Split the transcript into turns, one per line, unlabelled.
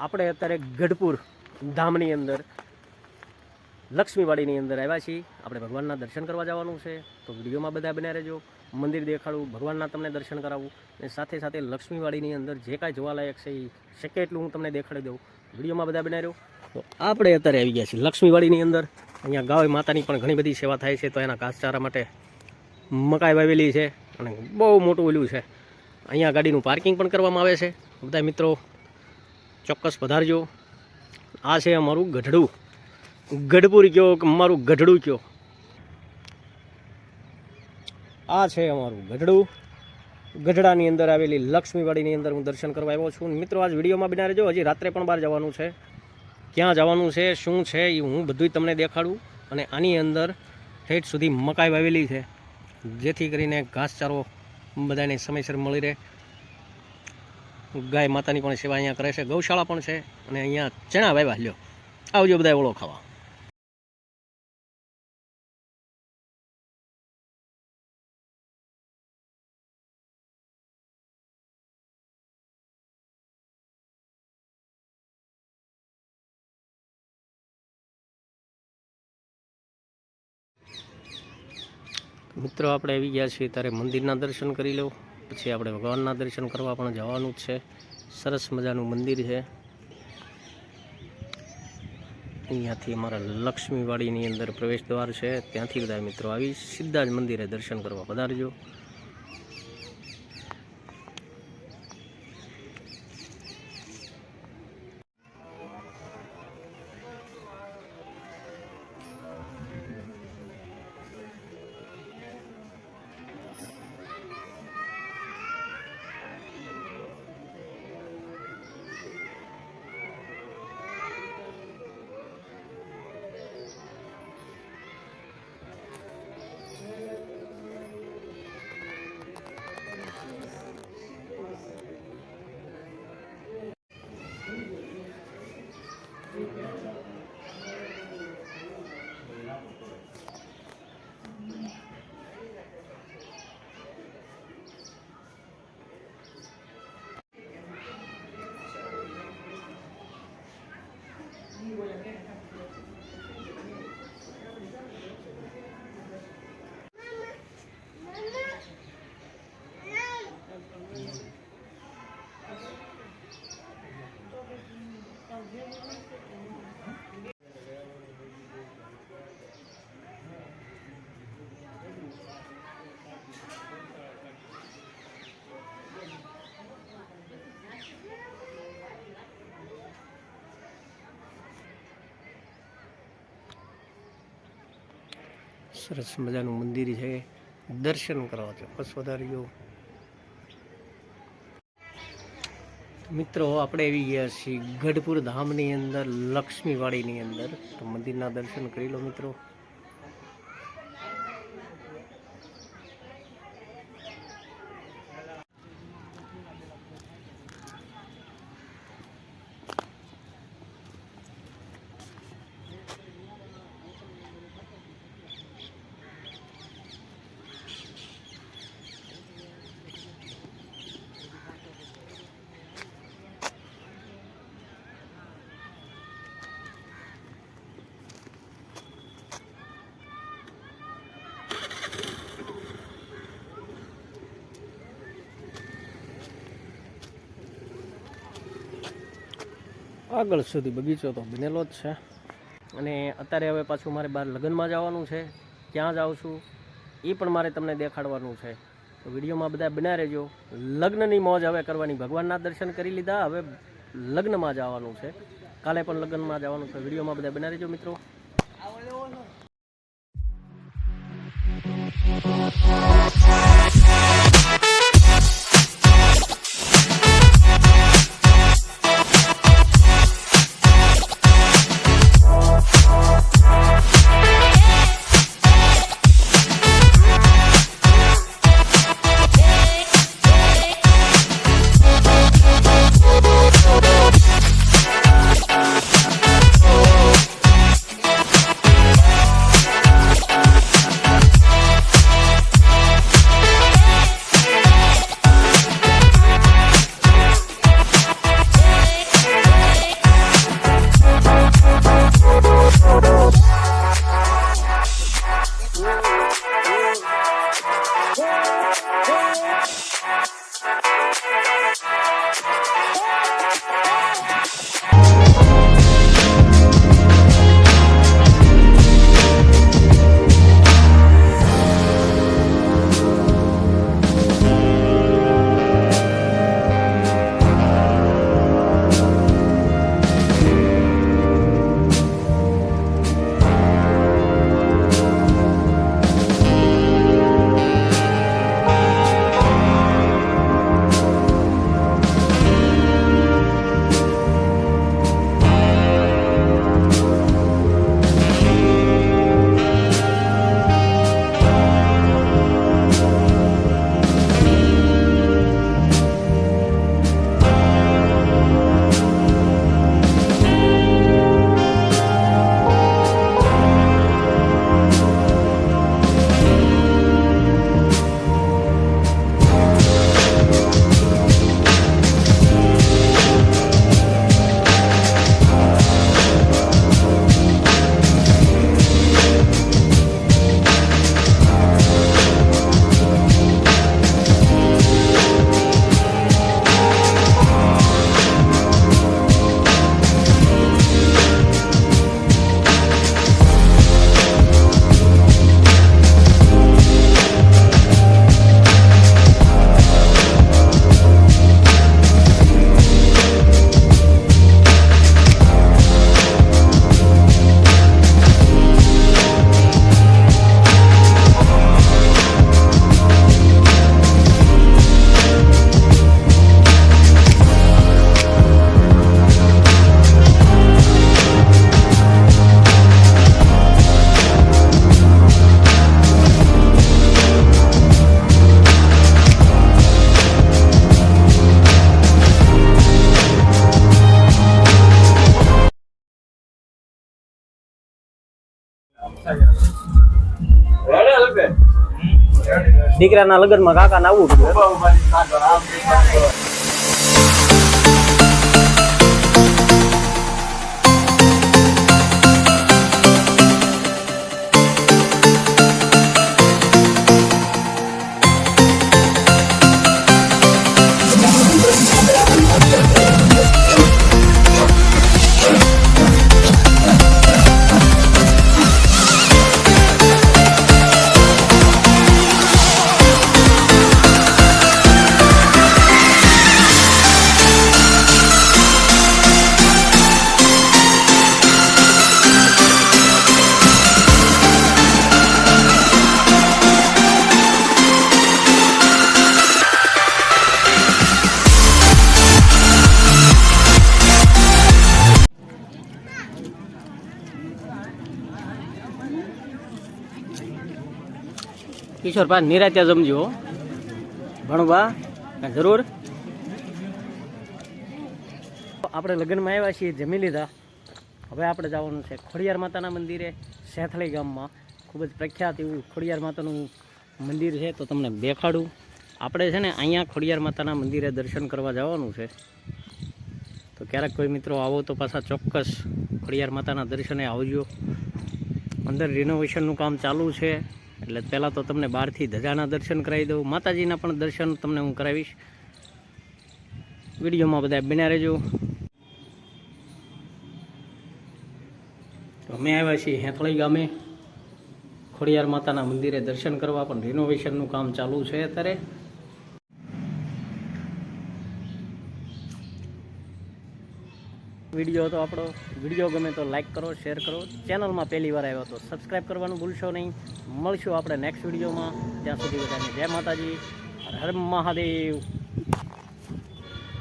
આપણે અત્યારે ગઢપુર ધામની અંદર લક્ષ્મીવાડીની અંદર આવ્યા છીએ. આપણે ભગવાનના દર્શન કરવા જવાનું છે, તો વિડીયોમાં બધા બન્યા રહેજો. મંદિર દેખાડું, ભગવાનના તમને દર્શન કરાવું અને સાથે સાથે લક્ષ્મીવાડીની અંદર જે કાંઈ જોવાલાયક છે એ શક્ય એટલું હું તમને દેખાડી દઉં. વિડીયોમાં બધા બન્યા રહ્યો. તો આપણે અત્યારે આવી ગયા છીએ લક્ષ્મીવાડીની અંદર. અહીંયા ગાય માતાની પણ ઘણી બધી સેવા થાય છે, તો એના ઘાસચારા માટે મકાઈ વાવેલી છે અને બહુ મોટું ઓલું છે. અહીંયા ગાડીનું પાર્કિંગ પણ કરવામાં આવે છે. બધા મિત્રો ચોક્કસ પધારજો. આ છે અમારું ગઢડું, ગઢપુર કયો કે અમારું ગઢડું કયો. આ છે અમારું ગઢડું. ગઢડાની અંદર આવેલી લક્ષ્મીવાડીની અંદર હું દર્શન કરવા આવ્યો છું. મિત્રો આજ વિડીયોમાં બના રહેજો. હજી રાત્રે પણ બહાર જવાનું છે. ક્યાં જવાનું છે, શું છે એ હું બધું તમને દેખાડું. અને આની અંદર ઠેઠ સુધી મકાઈ વાવેલી છે, જેથી કરીને ઘાસચારો બધાને સમયસર મળી રહે. ગાય માતાની પણ સેવા અહીંયા કરે છે, ગૌશાળા પણ છે અને અહીંયા ચણા વાવ્યા. લ્યો આવજો બધા ઓળો ખાવા. મિત્રો આપણે આવી ગયા છીએ ત્યારે મંદિરના દર્શન કરી લો, પછી આપણે ભગવાનના દર્શન કરવા પણ જવાનું જ છે. સરસ મજાનું મંદિર છે. અહીંયાથી અમારા લક્ષ્મીવાડીની અંદર પ્રવેશ દ્વાર છે, ત્યાંથી બધા મિત્રો આવી સીધા જ મંદિરે દર્શન કરવા પધારજો. સરસ મજાનું મંદિર છે, દર્શન કરવા ચોક્કસ વધારજો. મિત્રો આપણે આવી ગયા છીએ ગઢપુર ધામની અંદર લક્ષ્મીવાડીની અંદર. તો મંદિરના દર્શન કરી લો મિત્રો. આગળ સુધી બગીચો તો બનેલો જ છે. અને અત્યારે હવે પાછું મારે બહાર લગ્નમાં જવાનું છે. ક્યાં જાઉં છું એ પણ મારે તમને દેખાડવાનું છે. તો વિડીયોમાં બધા બન્યા રહેજો. લગ્નની મોજ હવે કરવાની. ભગવાનના દર્શન કરી લીધા, હવે લગ્નમાં જવાનું છે. કાલે પણ લગ્નમાં જવાનું છે. વિડીયોમાં બધા બન્યા રહેજો મિત્રો. દીકરાના લગ્નમાં કાકાને આવવું પડ્યું. કિશોરભાઈ નિરાત્યા જમજો ભણવા જરૂર. આપણે લગ્નમાં આવ્યા છીએ, જમી લીધા. હવે આપણે જવાનું છે ખોડિયાર માતાના મંદિરે સેથળી ગામમાં. ખૂબ જ પ્રખ્યાત એવું ખોડિયાર માતાનું મંદિર છે, તો તમને દેખાડું. આપણે છે ને અહીંયા ખોડિયાર માતાના મંદિરે દર્શન કરવા જવાનું છે, તો ક્યારેક કોઈ મિત્રો આવો તો પાછા ચોક્કસ ખોડિયાર માતાના દર્શને આવજો. અંદર રિનોવેશનનું કામ ચાલુ છે, એટલે પહેલાં તો તમને બહારથી ધજાના દર્શન કરાવી દઉં, માતાજીના પણ દર્શન તમને હું કરાવીશ. વિડીયોમાં બધા બન્યા રહેજો. તો અમે આવ્યા છીએ હેથળી ગામે ખોડિયાર માતાના મંદિરે દર્શન કરવા, પણ રિનોવેશનનું કામ ચાલુ છે અત્યારે. વિડીયો તો આપણો વિડીયો ગમે તો લાઈક કરો, શેર કરો. ચેનલમાં પહેલી વાર આવ્યો તો સબસ્ક્રાઈબ કરવાનું ભૂલશો નહીં. મળશું આપણે નેક્સ્ટ વિડીયોમાં. ત્યાં સુધી બધાને જય માતાજી, હર હર મહાદેવ.